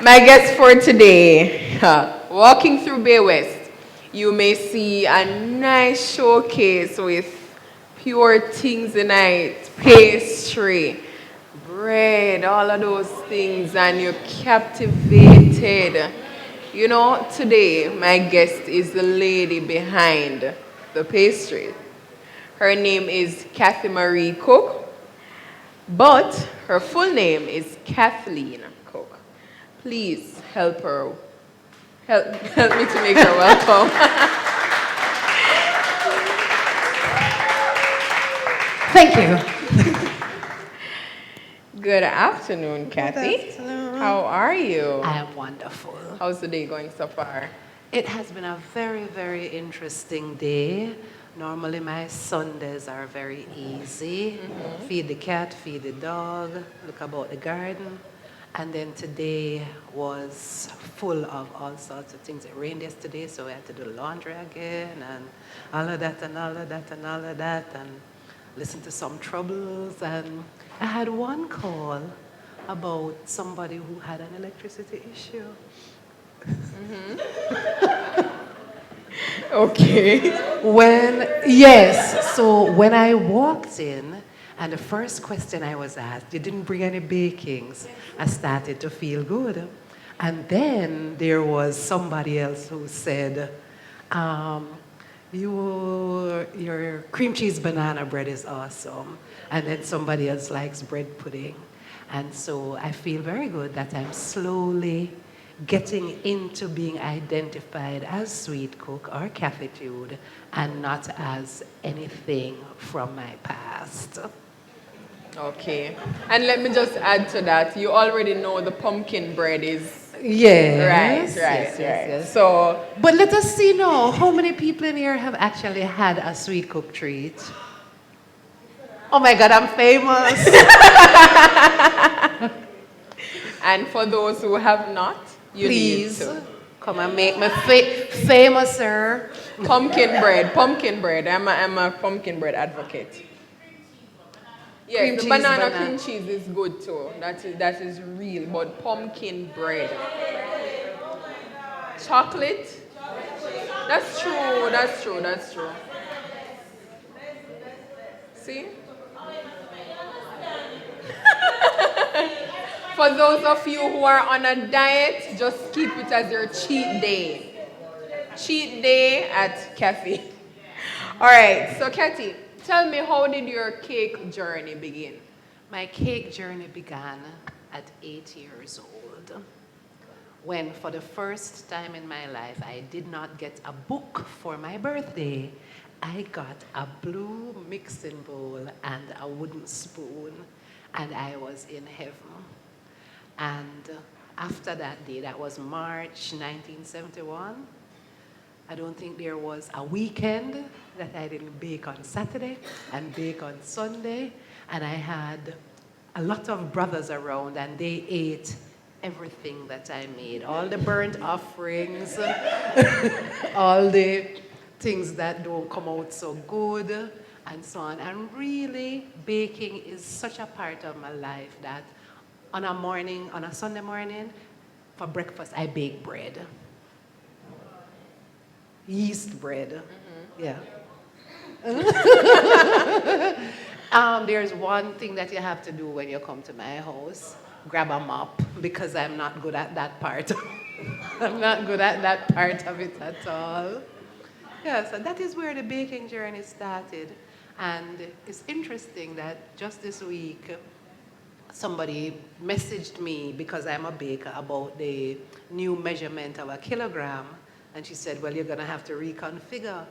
My guest for today, walking through Bay West, you may see a nice showcase with pure things in it, pastry, bread, all of those things, and you're captivated. You know, today my guest is the lady behind the pastry. Her name is Kathi Marie Cooke, but her full name is Kathleen Cooke. Please help her. Help me to make her welcome. Thank you. Good afternoon, Kathy. Good afternoon. How are you? I am wonderful. How's the day going so far? It has been a very, very interesting day. Normally my Sundays are very easy. Feed the cat, feed the dog, look about the garden. And then today was full of all sorts of things. It rained yesterday, so we had to do laundry again, and all of that, and all of that, and all of that, and listen to some troubles. And I had one call about somebody who had an electricity issue. Okay. So when I walked in, and the first question I was asked, you didn't bring any bakings, I started to feel good. And then there was somebody else who said, your cream cheese banana bread is awesome. And then somebody else likes bread pudding. And so I feel very good that I'm slowly getting into being identified as SweetCooke or Cathitude and not as anything from my past. Okay. And let me just add to that. You already know the pumpkin bread is Yes. right. So, But let us see now, how many people in here have actually had a SweetCooke treat? Oh my God, I'm famous. and for those who have not, you Please need to. come and make me famous, sir. Pumpkin bread. I'm a pumpkin bread advocate. Yes, Cream the cheese, banana banana. cream cheese is good too. That is real. But pumpkin bread. Chocolate? That's true. See? For those of you who are on a diet, just keep it as your cheat day. Cheat day at Kathy. All right, so Kathy, tell me, how did your cake journey begin? My cake journey began at 8 years old, when for the first time in my life I did not get a book for my birthday. I got a blue mixing bowl and a wooden spoon, and I was in heaven. And after that day, that was March 1971, I don't think there was a weekend that I didn't bake on Saturday and bake on Sunday. And I had a lot of brothers around, and they ate everything that I made. All the burnt offerings, all the things that don't come out so good, and so on. And really, baking is such a part of my life that on a Sunday morning, for breakfast, I bake bread. Yeast bread. Yeah. There's one thing that you have to do when you come to my house. Grab a mop, because I'm not good at that part. I'm not good at that part of it at all. Yeah, so that is where the baking journey started. And it's interesting that just this week, somebody messaged me, because I'm a baker, about the new measurement of a kilogram. And she said, well, you're going to have to reconfigure.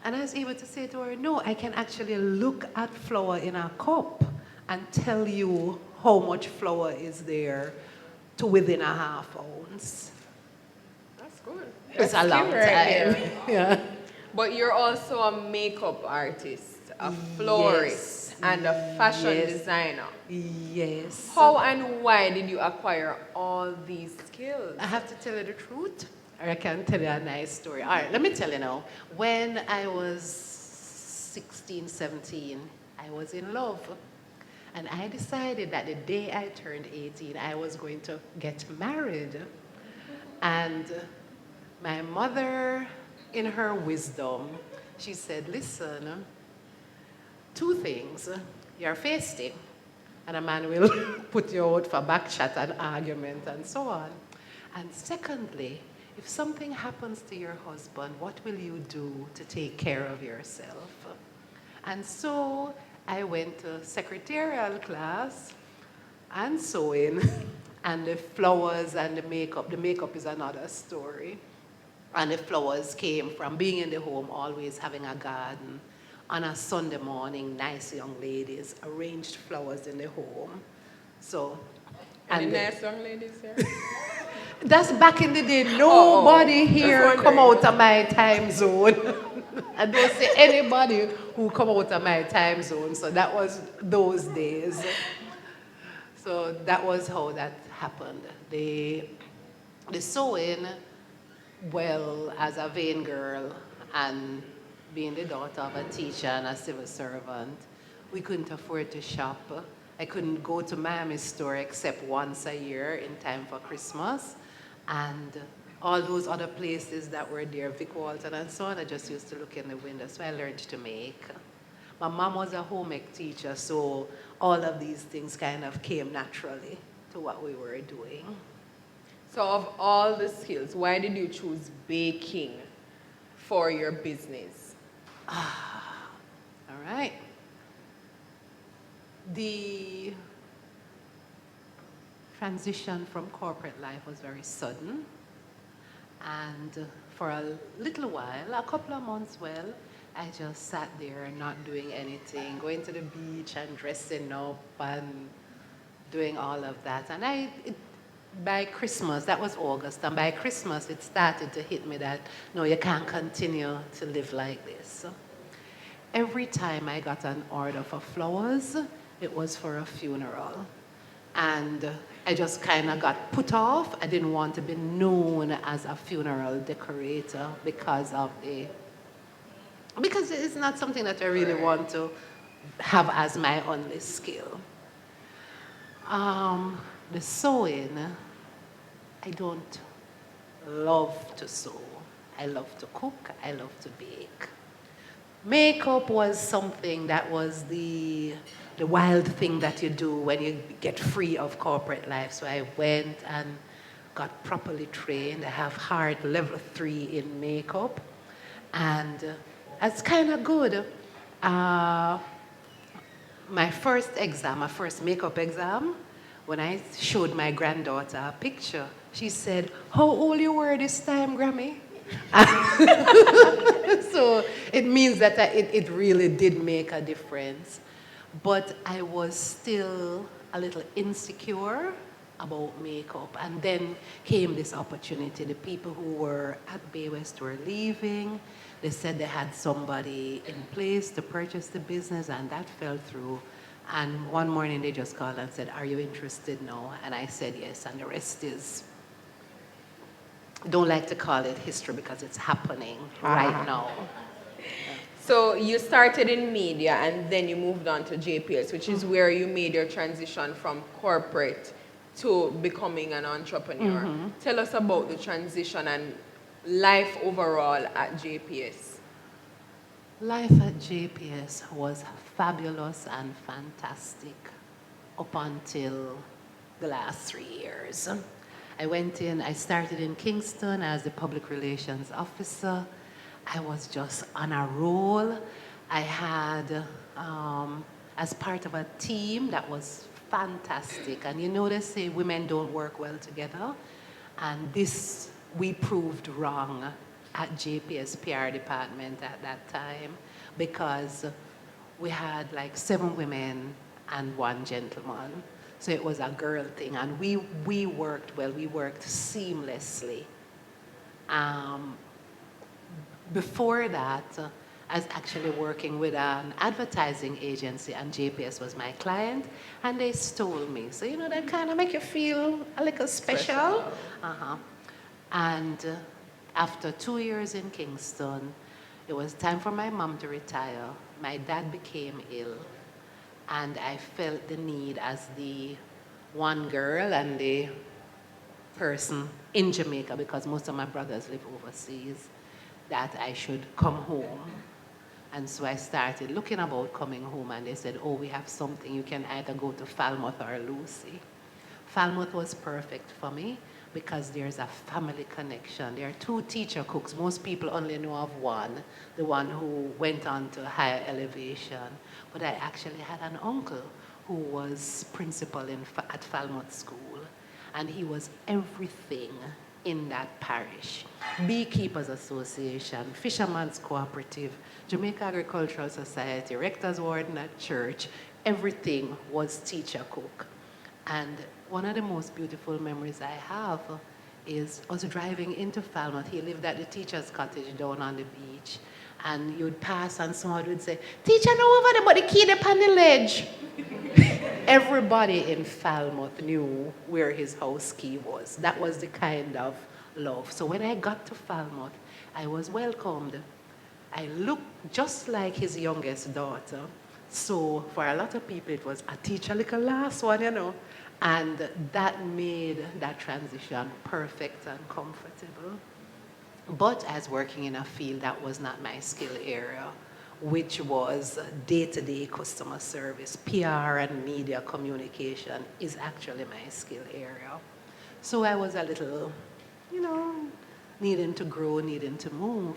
And I was able to say to her, no, I can actually look at flour in a cup and tell you how much flour is there to within a half ounce. That's good. It's a long right time. there. Yeah. But you're also a makeup artist, a florist, and a fashion designer. Yes. How and why did you acquire all these skills? I have to tell you the truth, or I can tell you a nice story. All right, let me tell you now. When I was 16, 17, I was in love. And I decided that the day I turned 18, I was going to get married. And my mother, in her wisdom, she said, listen, two things. You're feisty, and a man will put you out for backchat and argument and so on. And secondly, if something happens to your husband, what will you do to take care of yourself? And so I went to secretarial class and sewing, and the flowers and the makeup. The makeup is another story. And the flowers came from being in the home, always having a garden. On a Sunday morning, nice young ladies arranged flowers in the home. So, Any nice young ladies here? that's back in the day. Nobody here come out of my time zone. I don't say anybody who come out of my time zone. So that was those days. So that was how that happened. The sewing, well, as a vain girl and being the daughter of a teacher and a civil servant, we couldn't afford to shop. I couldn't go to Miami store except once a year in time for Christmas. And all those other places that were there, Vic Walton and so on, I just used to look in the window. So I learned to make. My mom was a home ec teacher, so all of these things kind of came naturally to what we were doing. So of all the skills, why did you choose baking for your business? All right. The transition from corporate life was very sudden. And for a little while, a couple of months, well, I just sat there not doing anything, going to the beach and dressing up and doing all of that. And by Christmas, that was August, and by Christmas it started to hit me that, no, you can't continue to live like this. Every time I got an order for flowers, it was for a funeral. And I just kind of got put off. I didn't want to be known as a funeral decorator because it's not something that I really want to have as my only skill. The sewing, I don't love to sew. I love to cook, I love to bake. Makeup was something that was the wild thing that you do when you get free of corporate life. So I went and got properly trained. I have hard level 3 in makeup. And that's kind of good. My first makeup exam, when I showed my granddaughter a picture, she said, "How old you were this time, Grammy?" So it means that it really did make a difference. But I was still a little insecure about makeup. And then came this opportunity. The people who were at Bay West were leaving. They said they had somebody in place to purchase the business, and that fell through. And one morning they just called and said, "Are you interested now?" And I said yes, and the rest is, don't like to call it history because it's happening right now. So you started in media and then you moved on to JPS, which is where you made your transition from corporate to becoming an entrepreneur. Tell us about the transition and life overall at JPS. Life at JPS was fabulous and fantastic up until the last 3 years. I started in Kingston as the public relations officer. I was just on a roll. I had, as part of a team that was fantastic. And you know they say women don't work well together. And this, we proved wrong at JPS PR department at that time, because we had like 7 women and 1 gentleman. So it was a girl thing, and we worked well, we worked seamlessly. Before that, I was actually working with an advertising agency, and JPS was my client, and they stole me. So, you know, that kind of make you feel a little special. And after 2 years in Kingston, it was time for my mom to retire. My dad became ill, and I felt the need as the one girl and the person in Jamaica, because most of my brothers live overseas, that I should come home. And so I started looking about coming home, and they said, oh, we have something. You can either go to Falmouth or Lucy. Falmouth was perfect for me because there's a family connection. There are two teacher cooks. Most people only know of one, the one who went on to higher elevation. But I actually had an uncle who was principal at Falmouth School, and he was everything in that parish. Beekeepers Association, Fishermen's Cooperative, Jamaica Agricultural Society, Rector's Warden at church, everything was teacher cook. And one of the most beautiful memories I have is us driving into Falmouth. He lived at the teacher's cottage down on the beach. And you'd pass and someone would say, teacher, no over there, but the key up on the ledge. Everybody in Falmouth knew where his house key was. That was the kind of love. So when I got to Falmouth, I was welcomed. I looked just like his youngest daughter. So for a lot of people, it was a teacher, little last one, you know. And that made that transition perfect and comfortable. But as working in a field that was not my skill area, which was day-to-day customer service, PR and media communication is actually my skill area. So I was a little, needing to grow, needing to move.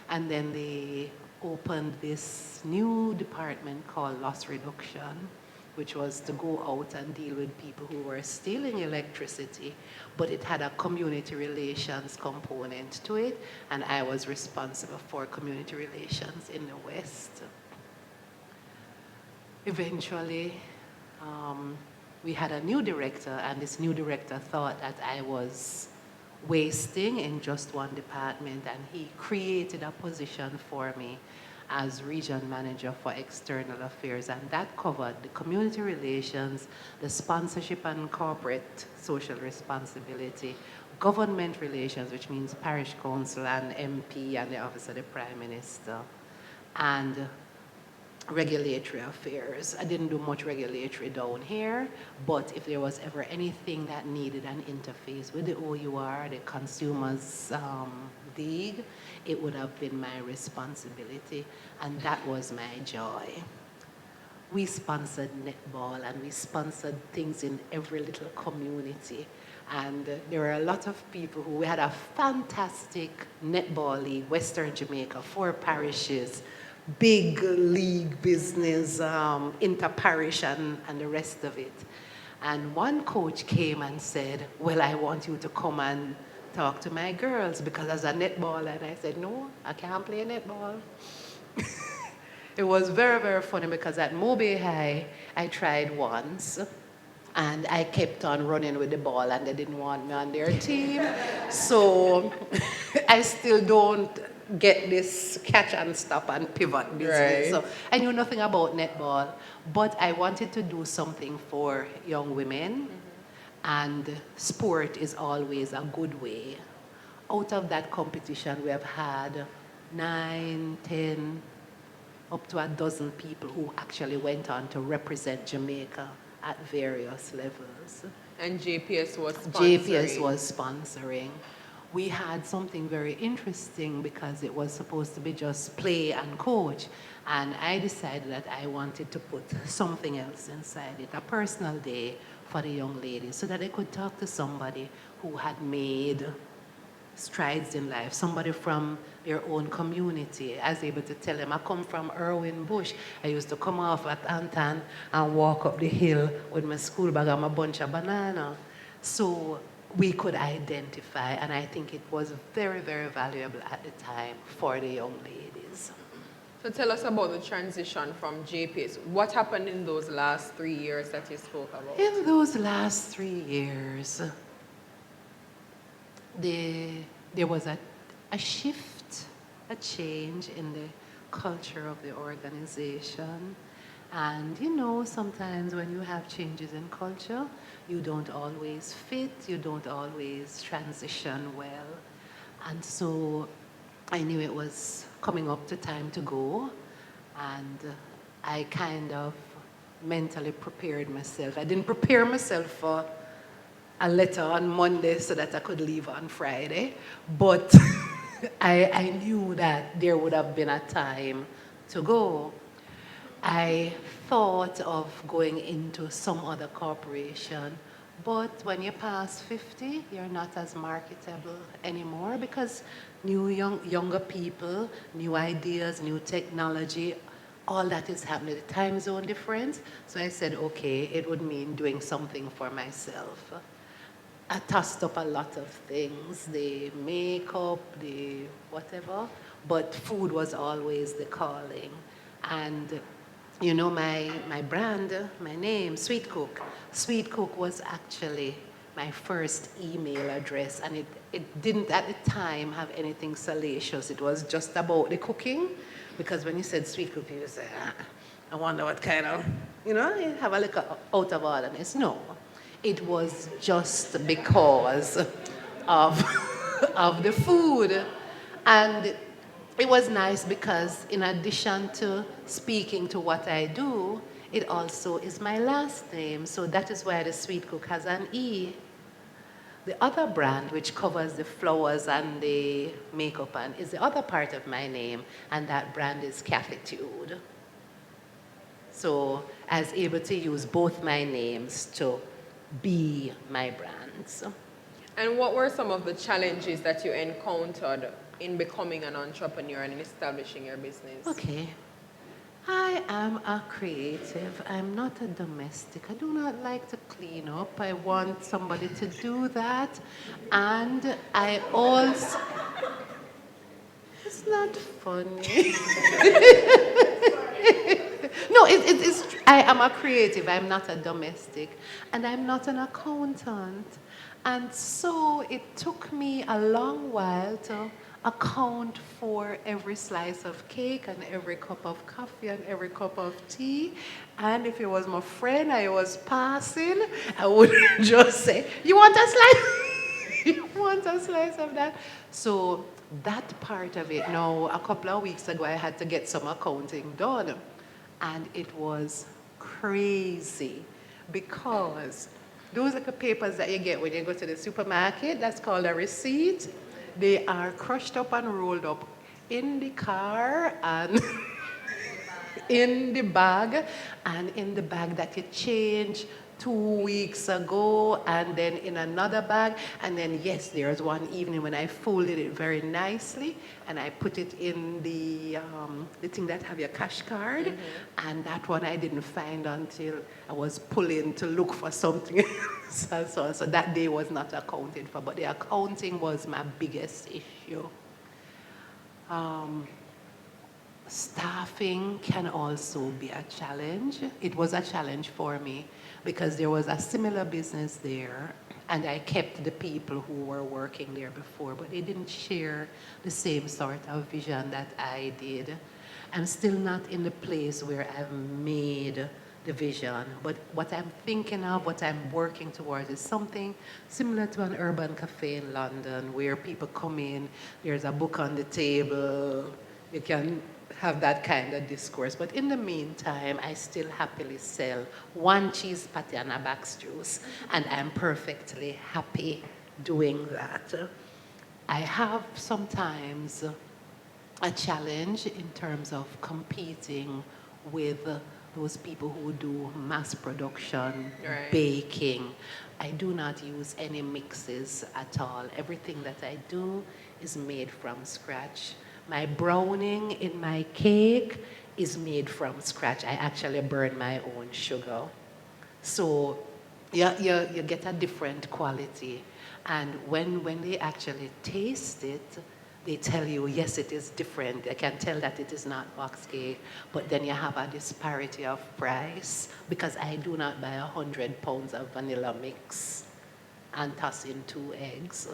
And then they opened this new department called loss reduction, which was to go out and deal with people who were stealing electricity, but it had a community relations component to it, and I was responsible for community relations in the West. Eventually, we had a new director, and this new director thought that I was wasting in just one department, and he created a position for me as region manager for external affairs, and that covered the community relations, the sponsorship and corporate social responsibility, government relations, which means parish council and MP and the office of the Prime Minister, and regulatory affairs. I didn't do much regulatory down here, but if there was ever anything that needed an interface with the OUR, the Consumers League, it would have been my responsibility, and that was my joy. We sponsored netball, and we sponsored things in every little community. And there were a lot of people we had a fantastic netball league, Western Jamaica, 4 parishes, big league business, inter-parish and the rest of it. And one coach came and said, well, I want you to come and talk to my girls because as a netballer, and I said, no, I can't play netball. It was very, very funny because at Mobay High, I tried once and I kept on running with the ball and they didn't want me on their team. So I still don't get this catch and stop and pivot business. Right. So I knew nothing about netball, but I wanted to do something for young women. And sport is always a good way. Out of that competition, we have had 9, 10, up to a dozen people who actually went on to represent Jamaica at various levels. And JPS was sponsoring. JPS was sponsoring. We had something very interesting because it was supposed to be just play and coach. And I decided that I wanted to put something else inside it, a personal day for the young ladies so that they could talk to somebody who had made strides in life, somebody from their own community. I was able to tell them, I come from Irwin Bush. I used to come off at Anton and walk up the hill with my school bag and my bunch of banana. So we could identify, and I think it was very, very valuable at the time for the young ladies. So tell us about the transition from JPS. What happened in those last 3 years that you spoke about? In those last 3 years, there was a shift, a change in the culture of the organization. And sometimes when you have changes in culture, you don't always fit, you don't always transition well. And so I knew it was coming up to time to go, and I kind of mentally prepared myself. I didn't prepare myself for a letter on Monday so that I could leave on Friday. But I knew that there would have been a time to go. I thought of going into some other corporation, but when you pass 50, you're not as marketable anymore because younger people, new ideas, new technology, all that is happening, the time zone difference. So I said, okay, it would mean doing something for myself. I tossed up a lot of things, the makeup, the whatever, but food was always the calling. And you know, my brand, my name, SweetCooke. SweetCooke was actually my first email address, and it didn't at the time have anything salacious. It was just about the cooking, because when you said SweetCooke, you say, I wonder what kind of, you know, you have a little out of orderness. No, it was just because of, of the food. And it was nice because in addition to speaking to what I do, it also is my last name. So that is why the SweetCooke has an E. The other brand, which covers the flowers and the makeup, and is the other part of my name, and that brand is Kathitude. So I was able to use both my names to be my brands. And what were some of the challenges that you encountered in becoming an entrepreneur and in establishing your business? Okay. I am a creative. I'm not a domestic. I do not like to clean up. I want somebody to do that. And I also... It's not funny. No, it's, I am a creative. I'm not a domestic. And I'm not an accountant. And so it took me a long while to account for every slice of cake and every cup of coffee and every cup of tea. And if it was my friend I was passing, I would just say, you want a slice? You want a slice of that? So that part of it, now a couple of weeks ago I had to get some accounting done. And it was crazy because those little papers that you get when you go to the supermarket, that's called a receipt. They are crushed up and rolled up in the car and in the bag, and in the bag that you changed 2 weeks ago, and then in another bag. And then, yes, there's one evening when I folded it very nicely and I put it in the thing that have your cash card. Mm-hmm. And that one I didn't find until I was pulling to look for something else. So that day was not accounted for, but the accounting was my biggest issue. Staffing can also be a challenge. It was a challenge for me because there was a similar business there and I kept the people who were working there before, but they didn't share the same sort of vision that I did. I'm still not in the place where I've made the vision, but what I'm thinking of, what I'm working towards is something similar to an urban cafe in London where people come in, there's a book on the table, you can have that kind of discourse. But in the meantime, I still happily sell one cheese patty and a box juice, and I'm perfectly happy doing that. I have sometimes a challenge in terms of competing with those people who do mass production, right, baking. I do not use any mixes at all. Everything that I do is made from scratch. My browning in my cake is made from scratch. I actually burn my own sugar. So you get a different quality. And when they actually taste it, they tell you, yes, it is different. I can tell that it is not box cake, but then you have a disparity of price because I do not buy 100 pounds of vanilla mix and toss in 2 eggs.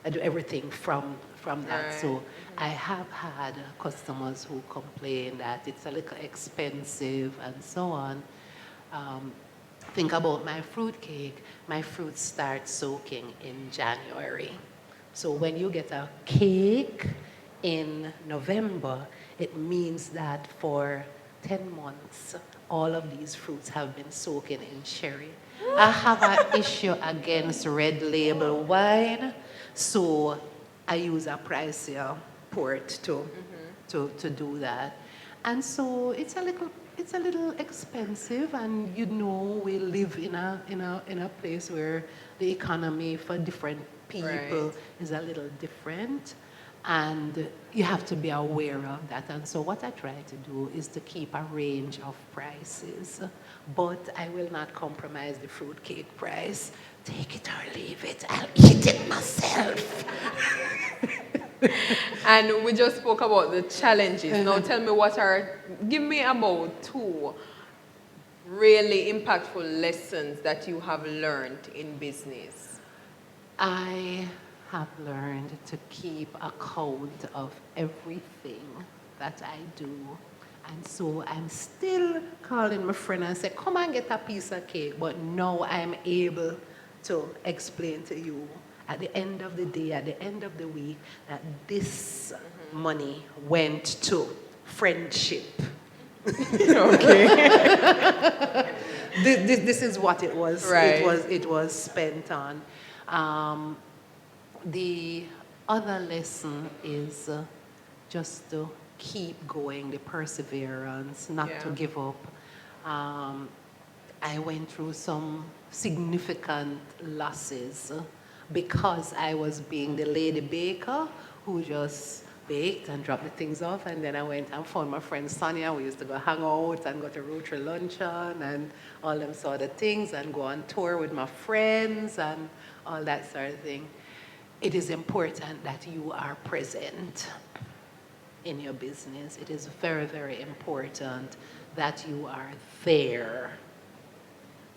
I do everything from that. Right. So I have had customers who complain that it's a little expensive and so on. Think about my fruit cake. My fruit starts soaking in January. So when you get a cake in November, it means that for 10 months, all of these fruits have been soaking in sherry. I have an issue against red label wine, so I use a pricier port to do that. And so it's a little expensive, and you know we live in a place where the economy for different people Right. is a little different, and you have to be aware of that. And so what I try to do is to keep a range of prices, but I will not compromise the fruitcake price. Take it or leave it. I'll eat it myself. And we just spoke about the challenges. Now tell me give me about two really impactful lessons that you have learned in business. I have learned to keep account of everything that I do. And so I'm still calling my friend and say, come and get a piece of cake. But now I'm able to explain to you at the end of the day, at the end of the week, that this money went to friendship. Okay. This is what it was. Right. It was spent on. The other lesson is just to keep going, the perseverance, not to Yeah. give up. I went through some significant losses because I was being the lady baker who just baked and dropped the things off, and then I went and found my friend Sonia. We used to go hang out and go to Rotary Luncheon and all them sort of things, and go on tour with my friends and all that sort of thing. It is important that you are present in your business. It is very, very important that you are there.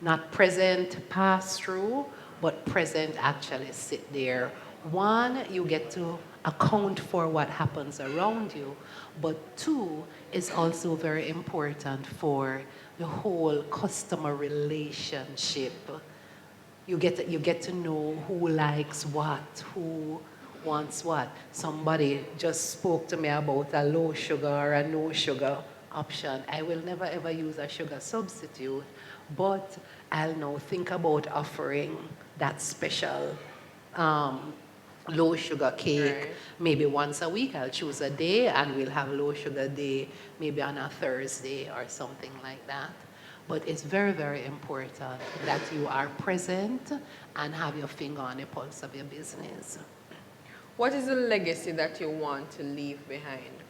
Not present pass through, but present actually sit there. One, you get to account for what happens around you, but two, is also very important for the whole customer relationship. You get to know who likes what, who wants what. Somebody just spoke to me about a low sugar or a no sugar option. I will never ever use a sugar substitute, but I'll now think about offering that special low sugar cake. Right. Maybe once a week. I'll choose a day and we'll have low sugar day, maybe on a Thursday or something like that. But it's very, very important that you are present and have your finger on the pulse of your business. What is the legacy that you want to leave behind?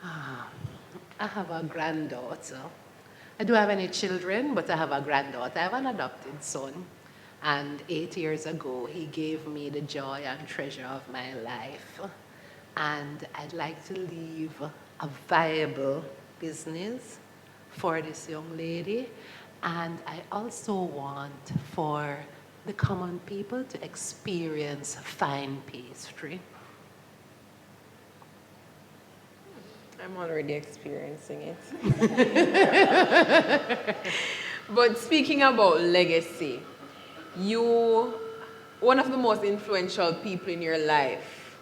I have a granddaughter. I don't have any children, but I have a granddaughter. I have an adopted son. And 8 years ago, he gave me the joy and treasure of my life. And I'd like to leave a viable business for this young lady. And I also want for the common people to experience fine pastry. I'm already experiencing it. But speaking about legacy, one of the most influential people in your life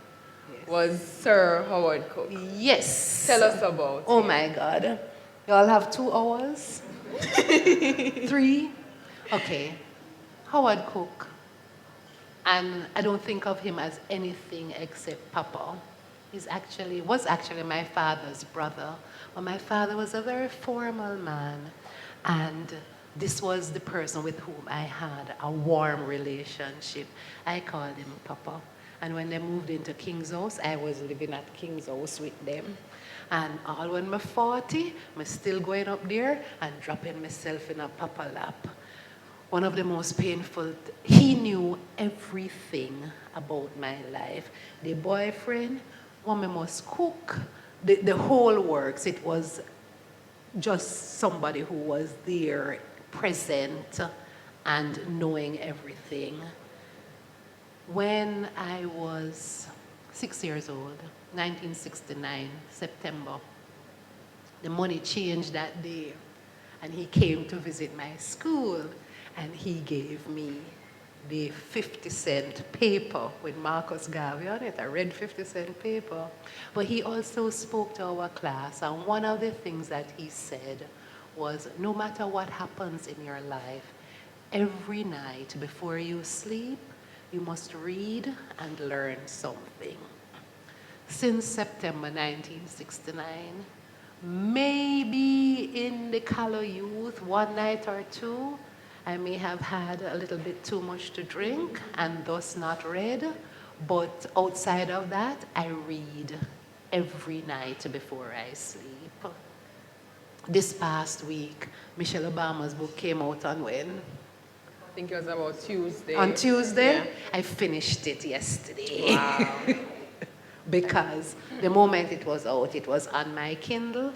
was Sir Howard Cooke. Yes. Tell us about Oh him. my God. You all have 2 hours? 3? Okay. Howard Cooke. And I don't think of him as anything except Papa. Was actually my father's brother. But my father was a very formal man. And this was the person with whom I had a warm relationship. I called him Papa. And when they moved into King's House, I was living at King's House with them. And all when I'm 40, I'm still going up there and dropping myself in a Papa lap. One of the most painful, he knew everything about my life. The boyfriend, woman must cook, the whole works. It was just somebody who was there, present, and knowing everything. When I was 6 years old, 1969, September, the money changed that day, and he came to visit my school, and he gave me the 50-cent paper with Marcus Garvey on it, a red 50-cent paper. But he also spoke to our class, and one of the things that he said was, no matter what happens in your life, every night before you sleep, you must read and learn something. Since September 1969, maybe in the Color Youth, one night or two, I may have had a little bit too much to drink and thus not read, but outside of that, I read every night before I sleep. This past week, Michelle Obama's book came out on when? I think it was about Tuesday. On Tuesday? Yeah. I finished it yesterday. Wow. Because the moment it was out, it was on my Kindle,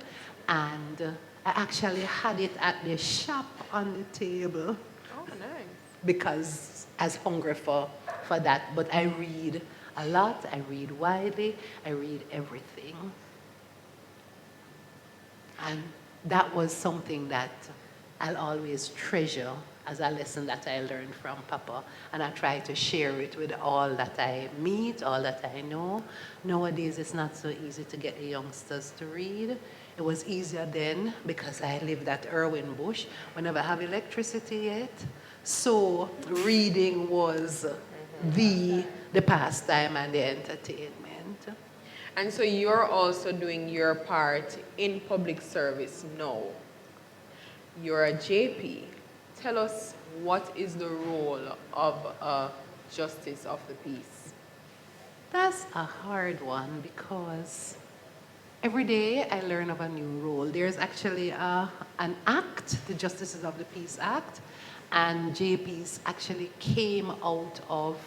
and I actually had it at the shop on the table. Oh, nice. Because I was hungry for that. But I read a lot, I read widely, I read everything. And that was something that I'll always treasure as a lesson that I learned from Papa. And I try to share it with all that I meet, all that I know. Nowadays, it's not so easy to get the youngsters to read. It was easier then because I lived at Irwin Bush. We never have electricity yet. So reading was the pastime and the entertainment. And so you're also doing your part in public service now. You're a JP. Tell us, what is the role of a justice of the peace? That's a hard one because every day I learn of a new role. There's actually an act, the Justices of the Peace Act, and JPs actually came out of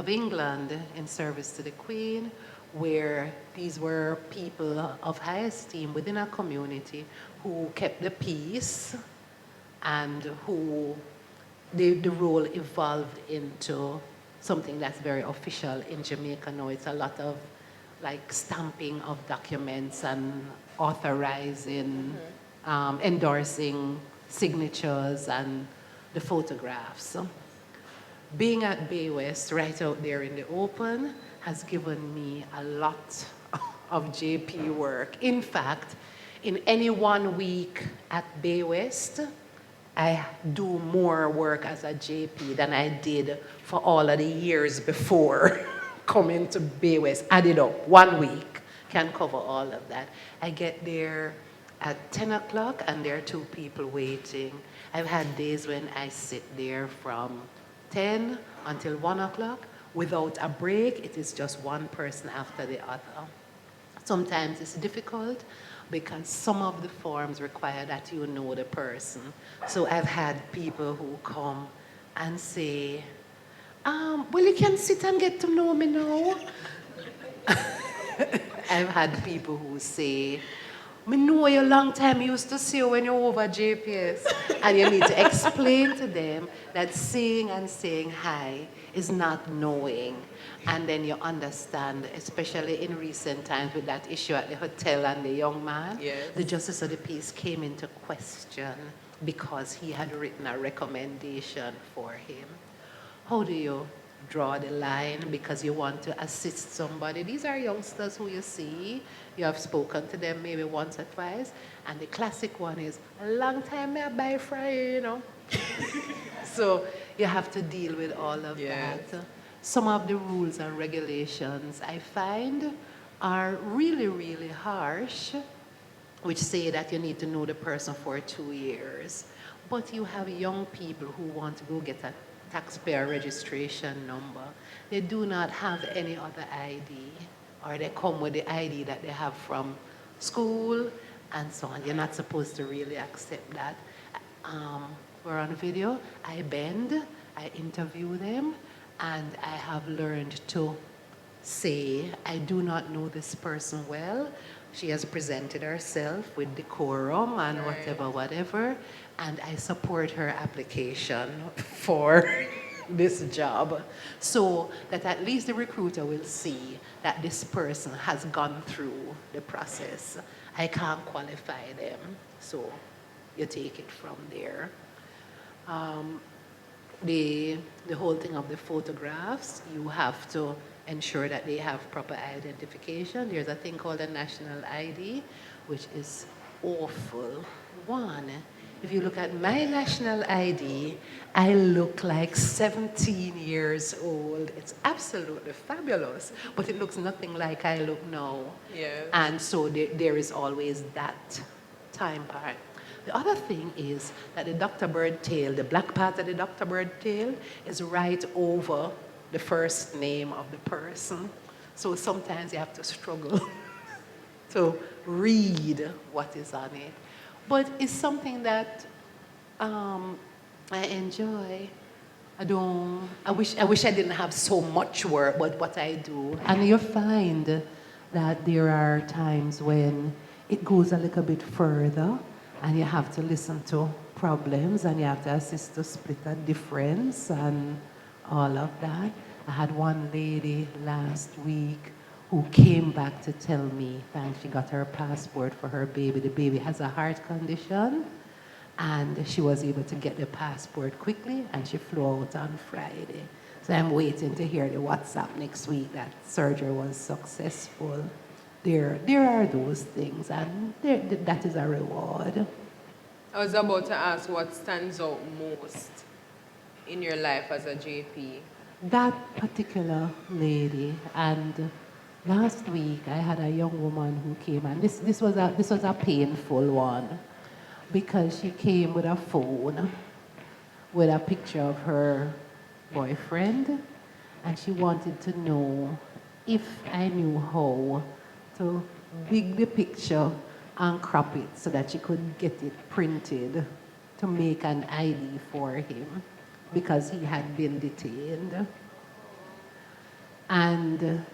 England in service to the Queen, where these were people of high esteem within a community who kept the peace, and who the role evolved into something that's very official in Jamaica now. It's a lot of like stamping of documents and authorizing, endorsing signatures and the photographs. Being at Bay West, right out there in the open, has given me a lot of JP work. In fact, in any 1 week at Bay West, I do more work as a JP than I did for all of the years before coming to Bay West. Add it up, 1 week can cover all of that. I get there at 10 o'clock and there are 2 people waiting. I've had days when I sit there from 10 until 1 o'clock without a break. It is just one person after the other. Sometimes it's difficult because some of the forms require that you know the person. So I've had people who come and say, well, you can sit and get to know me now. I've had people who say, I know you a long time, used to see you when you're over JPS. And you need to explain to them that seeing and saying hi is not knowing. And then you understand, especially in recent times with that issue at the hotel and the young man, Yes. the Justice of the Peace came into question because he had written a recommendation for him. How do you draw the line because you want to assist somebody? These are youngsters who you see, you have spoken to them maybe once or twice, and the classic one is, a long time I buy Friday, you know. So you have to deal with all of Yes. that. Some of the rules and regulations I find are really, really harsh, which say that you need to know the person for 2 years. But you have young people who want to go get a taxpayer registration number. They do not have any other ID, or they come with the ID that they have from school and so on. You're not supposed to really accept that. We're on video. I bend, I interview them, and I have learned to say, I do not know this person well. She has presented herself with decorum and whatever, and I support her application for this job, so that at least the recruiter will see that this person has gone through the process. I can't qualify them, so you take it from there. the, the whole thing of the photographs, you have to ensure that they have proper identification. There's a thing called a national ID, which is awful. One, if you look at my national ID, I look like 17 years old. It's absolutely fabulous, but it looks nothing like I look now. Yes. And so there is always that time part. The other thing is that the Dr. Bird tail, the black part of the Dr. Bird tail, is right over the first name of the person. So sometimes you have to struggle to read what is on it. But it's something that I enjoy. I wish I didn't have so much work, but what I do. And you find that there are times when it goes a little bit further and you have to listen to problems and you have to assist to split a difference and all of that. I had one lady last week who came back to tell me that she got her passport for her baby. The baby has a heart condition, and she was able to get the passport quickly, and she flew out on Friday. So I'm waiting to hear the WhatsApp next week that surgery was successful. There are those things, and that is a reward. I was about to ask what stands out most in your life as a JP. That particular lady, and last week I had a young woman who came, and this was a painful one, because she came with a phone with a picture of her boyfriend, and she wanted to know if I knew how to big the picture and crop it so that she could get it printed to make an ID for him, because he had been detained. And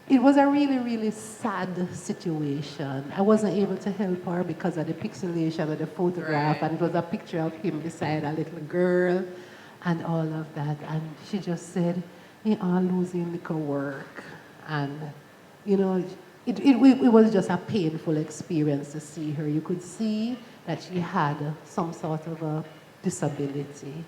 it was a really, really sad situation. I wasn't able to help her because of the pixelation of the photograph, Right. and it was a picture of him beside a little girl and all of that. And she just said, "You are losing little work." And, you know, it was just a painful experience to see her. You could see that she had some sort of a disability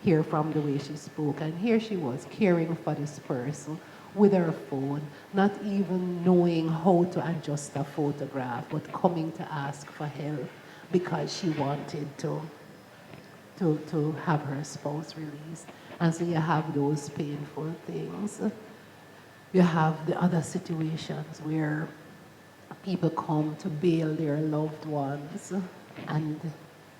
here from the way she spoke. And here she was caring for this person with her phone, not even knowing how to adjust a photograph, but coming to ask for help because she wanted to have her spouse released. And so you have those painful things. You have the other situations where people come to bail their loved ones, and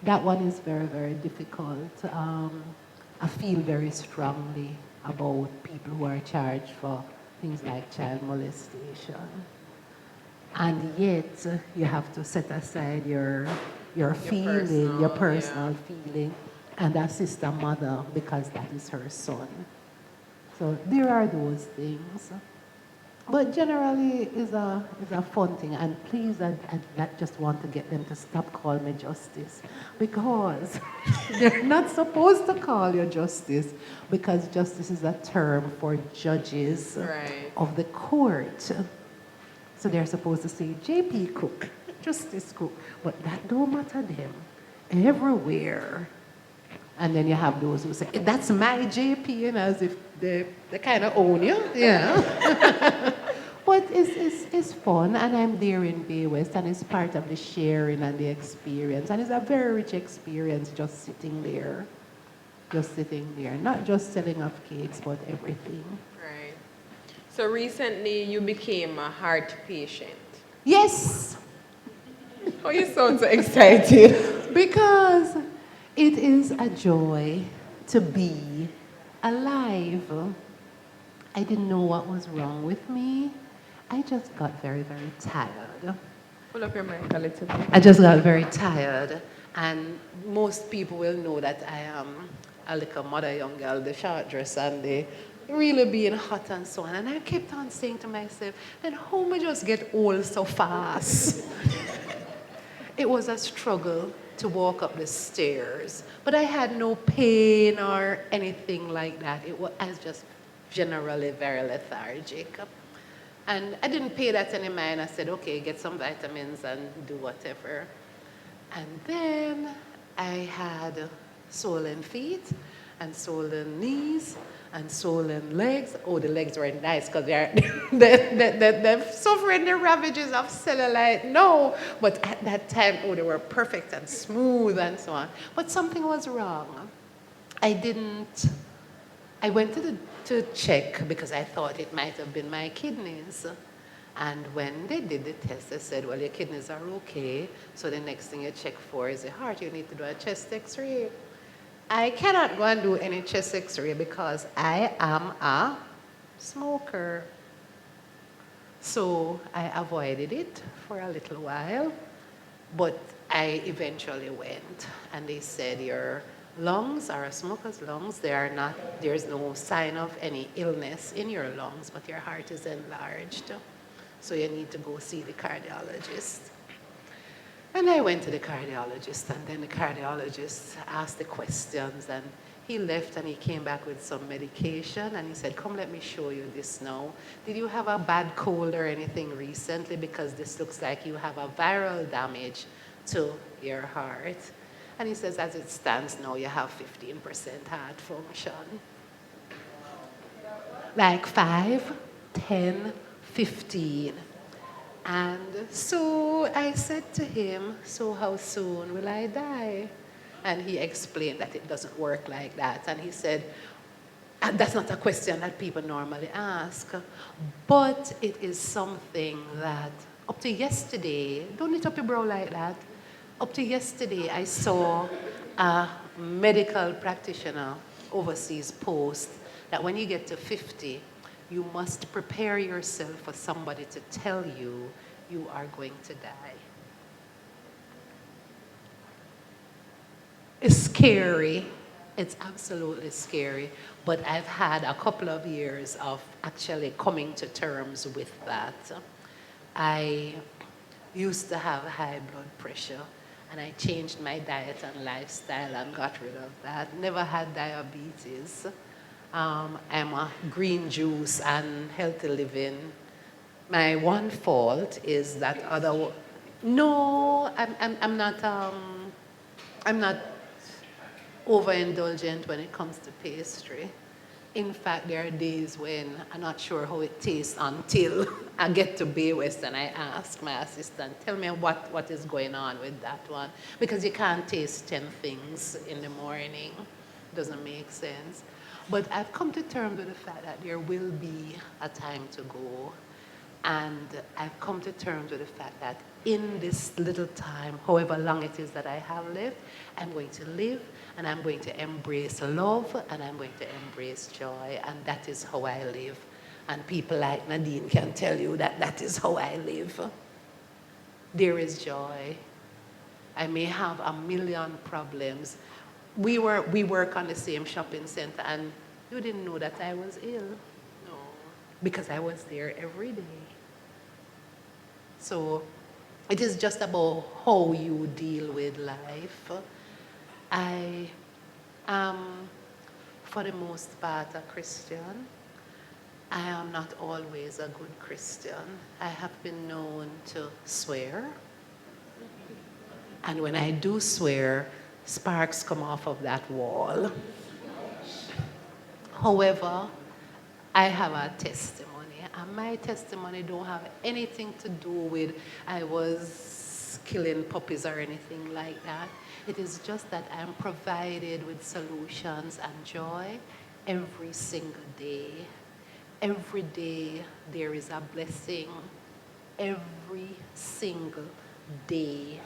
that one is very, very difficult. I feel very strongly about people who are charged for things like child molestation. And yet, you have to set aside your feeling, your personal feeling, and assist a mother because that is her son. So there are those things. But generally, it's a fun thing. And please, I just want to get them to stop calling me Justice, because they're not supposed to call you Justice, because Justice is a term for judges of the court. So they're supposed to say J.P. Cooke, Justice Cooke, but that don't matter them. Everywhere. And then you have those who say, "That's my JP," and as if they kind of own you. Yeah. But it's fun, and I'm there in Bay West, and it's part of the sharing and the experience. And it's a very rich experience just sitting there. Not just selling off cakes, but everything. Right. So recently you became a heart patient. Yes! Oh, you sound so excited. Because it is a joy to be alive. I didn't know what was wrong with me. I just got very, very tired. Pull up your mic a little bit. I just got very tired. And most people will know that I am a little mother young girl, the short dress and the really being hot and so on. And I kept on saying to myself, then how am I just get old so fast? It was a struggle to walk up the stairs, but I had no pain or anything like that. I was just generally very lethargic. And I didn't pay that any mind. I said, okay, get some vitamins and do whatever. And then I had swollen feet and swollen knees and swollen legs. Oh, the legs were nice because they're suffering the ravages of cellulite. No, but at that time, oh, they were perfect and smooth and so on. But something was wrong. I didn't, I went to check because I thought it might have been my kidneys. And when they did the test, they said, well, your kidneys are okay. So the next thing you check for is the heart. You need to do a chest x-ray. I cannot go and do any chest x-ray because I am a smoker. So I avoided it for a little while, but I eventually went, and they said your lungs are a smoker's lungs. There's no sign of any illness in your lungs, but your heart is enlarged. So you need to go see the cardiologist. And I went to the cardiologist, and then the cardiologist asked the questions, and he left and he came back with some medication, and he said, come, let me show you this now. Did you have a bad cold or anything recently? Because this looks like you have a viral damage to your heart. And he says, as it stands now, you have 15% heart function. Like 5, 10, 15. And so I said to him, so how soon will I die? And he explained that it doesn't work like that. And he said, and that's not a question that people normally ask, but it is something that up to yesterday, don't knit up your brow like that, up to yesterday I saw a medical practitioner overseas post that when you get to 50, you must prepare yourself for somebody to tell you you are going to die. It's scary. It's absolutely scary. But I've had a couple of years of actually coming to terms with that. I used to have high blood pressure, and I changed my diet and lifestyle and got rid of that. Never had diabetes. I'm a green juice and healthy living. My one fault is that no, I'm not overindulgent when it comes to pastry. In fact, there are days when I'm not sure how it tastes until I get to Bay West and I ask my assistant, tell me what is going on with that one. Because you can't taste 10 things in the morning. Doesn't make sense. But I've come to terms with the fact that there will be a time to go. And I've come to terms with the fact that in this little time, however long it is that I have lived, I'm going to live, and I'm going to embrace love, and I'm going to embrace joy, and that is how I live. And people like Nadine can tell you that that is how I live. There is joy. I may have a million problems. We work on the same shopping center, and you didn't know that I was ill. No, because I was there every day. So it is just about how you deal with life. I am, for the most part, a Christian. I am not always a good Christian. I have been known to swear. And when I do swear, sparks come off of that wall. However, I have a testimony, and my testimony don't have anything to do with I was killing puppies or anything like that. It is just that I'm provided with solutions and joy every single day. Every day there is a blessing. Every single day.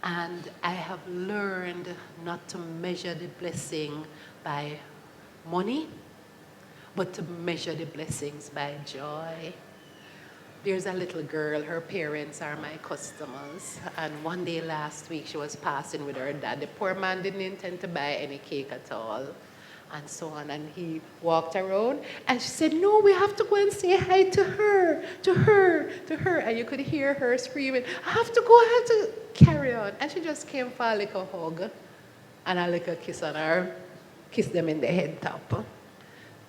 And I have learned not to measure the blessing by money, but to measure the blessings by joy. There's a little girl, her parents are my customers, and one day last week she was passing with her dad. The poor man didn't intend to buy any cake at all, and so on, and he walked around, and she said, no, we have to go and say hi to her, and you could hear her screaming, I have to go, I have to carry on, and she just came for a little hug, and a little kiss on her, kiss them in the head top.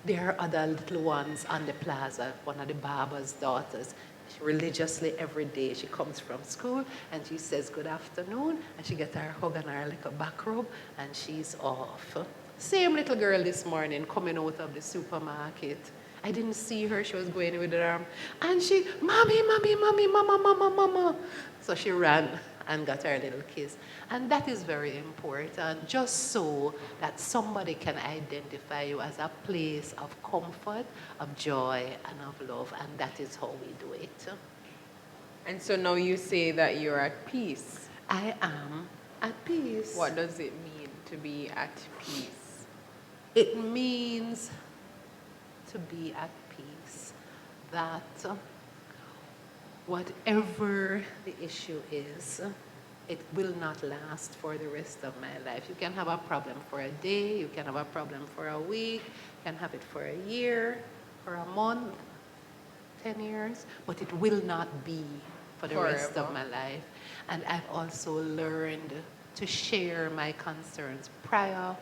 There are other little ones on the plaza, one of the barber's daughters. religiously every day. She comes from school and she says good afternoon and she gets her hug and her little back rub and she's off. Same little girl this morning coming out of the supermarket. I didn't see her. She was going with her arm. And she, mommy, mommy, mommy, mama, mama, mama. So she ran and got her little kiss. And that is very important, just so that somebody can identify you as a place of comfort, of joy, and of love. And that is how we do it. And so now you say that you're at peace. I am at peace. What does it mean to be at peace? It means to be at peace, that whatever the issue is, it will not last for the rest of my life. You can have a problem for a day, you can have a problem for a week, you can have it for a year, for a month, 10 years, but it will not be for the rest of my life. And I've also learned to share my concerns prior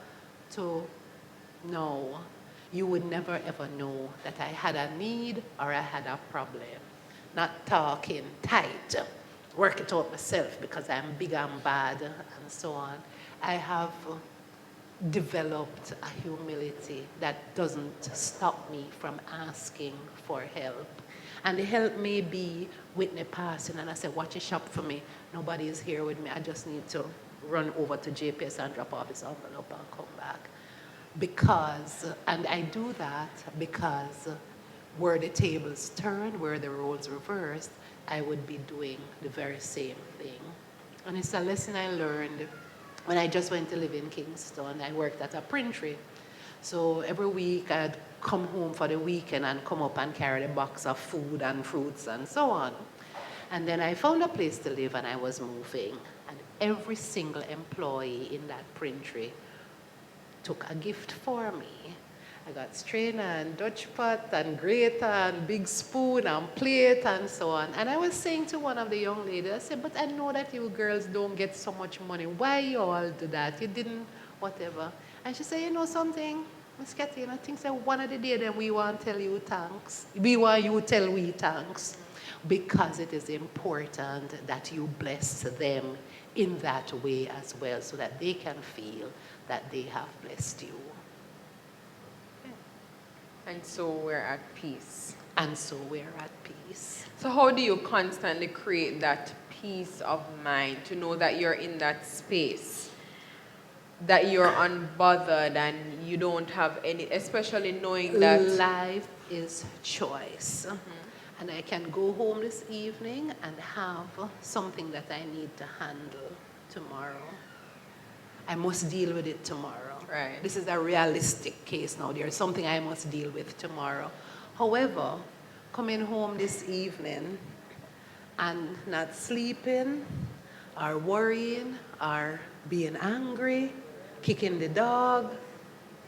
to now. You would never ever know that I had a need or I had a problem. Not talking tight, work it out myself because I'm big and bad and so on. I have developed a humility that doesn't stop me from asking for help. And the help may be Whitney passing and I say, watch a shop for me. Nobody is here with me. I just need to run over to JPS and drop off this envelope and come back. Because, and I do that because were the tables turned, were the roles reversed, I would be doing the very same thing. And it's a lesson I learned when I just went to live in Kingston. I worked at a printery. So every week I'd come home for the weekend and come up and carry a box of food and fruits and so on. And then I found a place to live and I was moving. And every single employee in that printery took a gift for me. I got strainer and Dutch pot and grater and big spoon and plate and so on. And I was saying to one of the young ladies, I said, but I know that you girls don't get so much money. Why you all do that? You didn't, whatever. And she said, you know something, Miss Kathi, I think that one of the days then we want to tell you thanks. We want you to tell we thanks. Because it is important that you bless them in that way as well so that they can feel that they have blessed you. And so we're at peace. And so we're at peace. So how do you constantly create that peace of mind to know that you're in that space, that you're unbothered and you don't have any, especially knowing that life is choice. Mm-hmm. And I can go home this evening and have something that I need to handle tomorrow. I must deal with it tomorrow. Right. This is a realistic case now. There's something I must deal with tomorrow. However, coming home this evening and not sleeping or worrying or being angry, kicking the dog,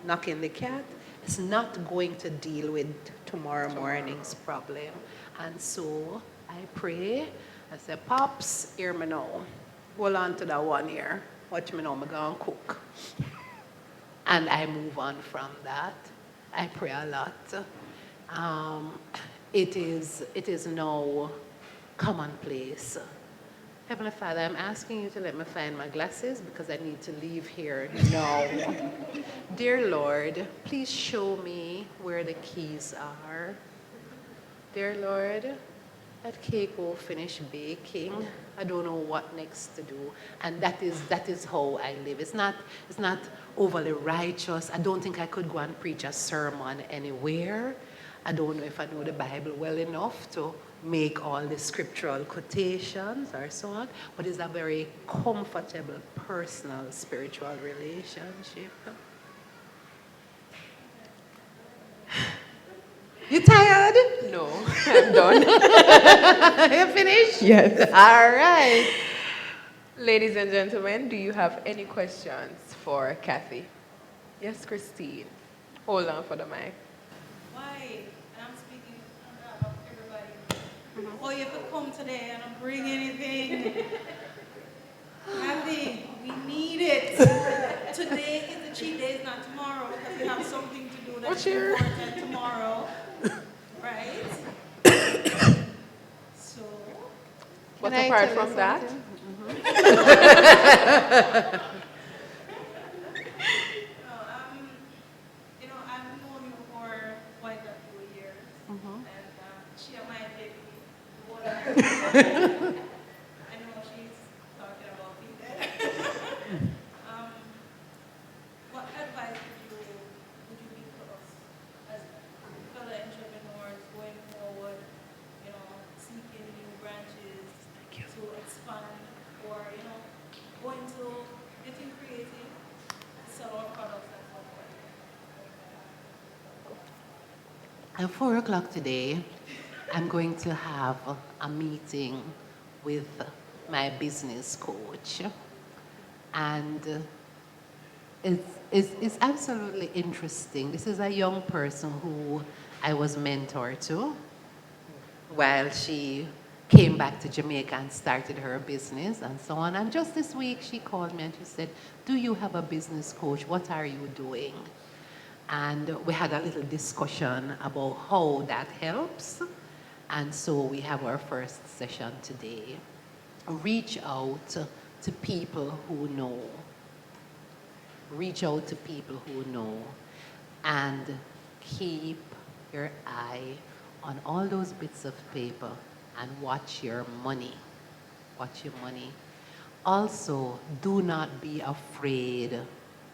knocking the cat, it's not going to deal with tomorrow morning's problem. And so I pray, I say, Pops, hear me now. Hold on to that one here. Watch me now, I'm going to cook. And I move on from that. I pray a lot. It is now commonplace. Heavenly Father, I'm asking you to let me find my glasses because I need to leave here now. Dear Lord, please show me where the keys are. Dear Lord, that cake will finish baking. I don't know what next to do. And that is how I live. It's not overly righteous. I don't think I could go and preach a sermon anywhere. I don't know if I know the Bible well enough to make all the scriptural quotations or so on, but it's a very comfortable, personal, spiritual relationship. You tired? No, I'm done. You finished? Yes. All right. Ladies and gentlemen, do you have any questions for Kathi? Yes, Christine. Hold on for the mic. Why? And I'm speaking on behalf of everybody. Oh, you could come today and not bring anything. Kathi, we need it. Today is the cheat day, it's not tomorrow, because we have something to do that's important tomorrow. Right? But Can I apart tell you from that, something? No, I've known you for quite a few years, and she my baby. What I know she's talking about me there. um, what advice would you give to us as fellow entrepreneurs going forward? Seeking new branches to expand, or going to getting creative, sell our products and so forth. At 4 o'clock today, I'm going to have a meeting with my business coach. And it's absolutely interesting. This is a young person who I was mentor to while she came back to Jamaica and started her business and so on. And just this week, she called me and she said, "Do you have a business coach? What are you doing?" And we had a little discussion about how that helps. And so we have our first session today. Reach out to people who know. Reach out to people who know. And keep your eye on all those bits of paper and watch your money. Watch your money. Also, do not be afraid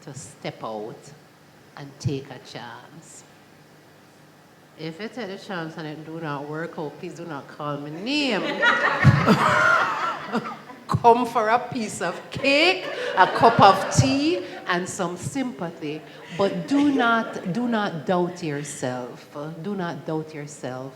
to step out and take a chance. If you take a chance and it do not work out, please do not call me name. Come for a piece of cake, a cup of tea, and some sympathy. But do not doubt yourself. Do not doubt yourself.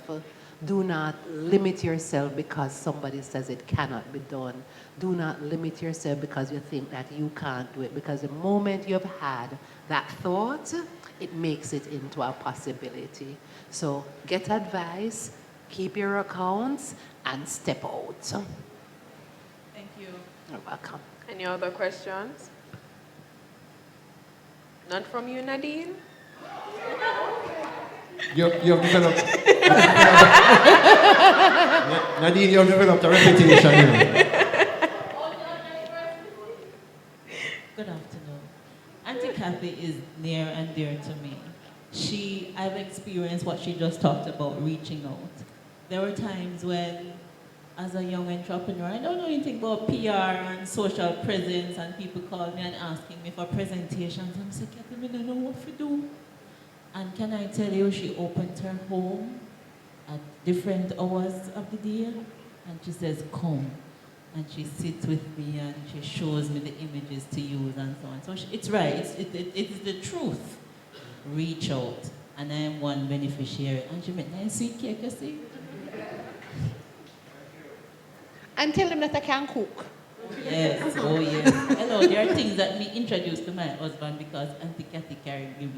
Do not limit yourself because somebody says it cannot be done. Do not limit yourself because you think that you can't do it. Because the moment you've had that thought, it makes it into a possibility. So get advice, keep your accounts, and step out. Thank you. You're welcome. any other questions? None from you, Nadine? You have developed. Nadine, you have developed a reputation. Good afternoon. Auntie Kathy is near and dear to me. I've experienced what she just talked about, reaching out. There were times when, as a young entrepreneur, I don't know anything about PR and social presence, and people call me and asking me for presentations. I'm saying, Kathy, I don't know what to do. And can I tell you, she opens her home at different hours of the day, and she says, come. And she sits with me and she shows me the images to use and so on. So it's right, it is the truth. Reach out. And I am one beneficiary. And she made nice sweet cake, you see? And tell them that I can cook. Yes, oh yes. Hello, there are things that me introduced to my husband because Auntie Kathy carried me.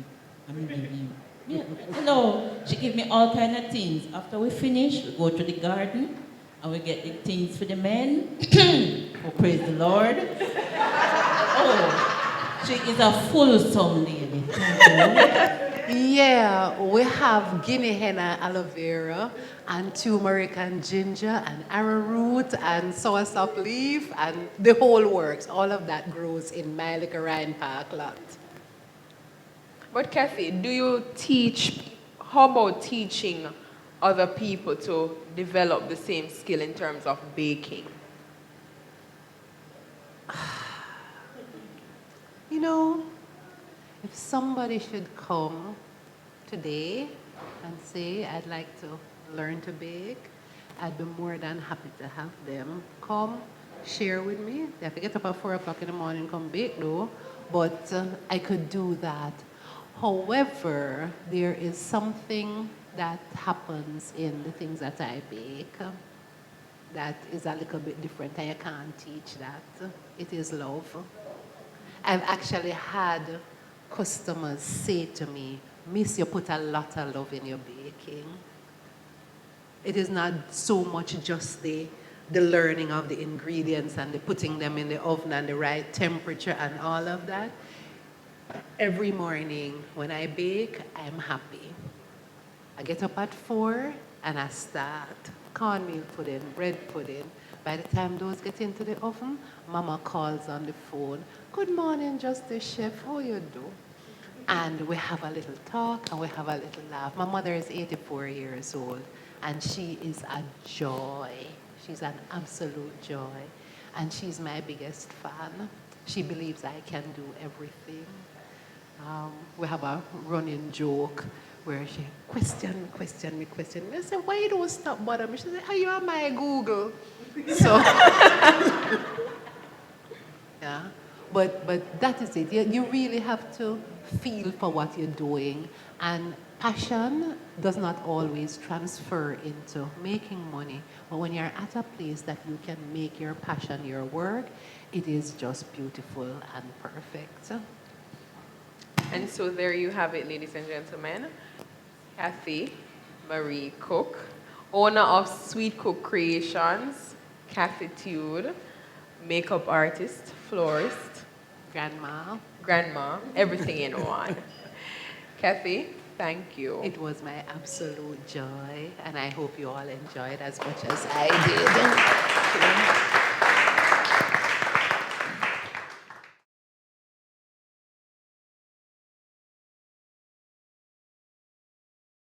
Yeah, hello, she gave me all kind of things. After we finish, we go to the garden and we get the things for the men. Oh, praise the Lord. Oh, she is a fulsome lady. Yeah, we have guinea henna, aloe vera, and turmeric and ginger, and arrowroot, and soursop leaf, and the whole works. All of that grows in my little Ryan Park lot. But Kathy, do you teach, how about teaching other people to develop the same skill in terms of baking? You know, if somebody should come today and say, I'd like to learn to bake, I'd be more than happy to have them come, share with me. They have to get up at 4 o'clock in the morning and come bake though, but I could do that. However, there is something that happens in the things that I bake that is a little bit different, and you can't teach that. It is love. I've actually had customers say to me, Miss, you put a lot of love in your baking. It is not so much just the learning of the ingredients and the putting them in the oven and the right temperature and all of that. Every morning when I bake, I'm happy. I get up at 4 and I start cornmeal pudding, bread pudding, By the time those get into the oven, Mama calls on the phone. Good morning, Justice Chef. How you do? And we have a little talk and we have a little laugh. My mother is 84 years old and she is a joy. She's an absolute joy. And she's my biggest fan. She believes I can do everything. We have a running joke where she question me. I say, why you don't stop bothering me? She said, are you on my Google? So, yeah. But that is it. You really have to feel for what you're doing. And passion does not always transfer into making money. But when you're at a place that you can make your passion your work, it is just beautiful and perfect. And so there you have it, ladies and gentlemen. Kathi Marie Cooke, owner of SweetCooke Creations, Kathitude, makeup artist, florist, grandma, everything in one. Kathi, thank you. It was my absolute joy, and I hope you all enjoyed as much as I did.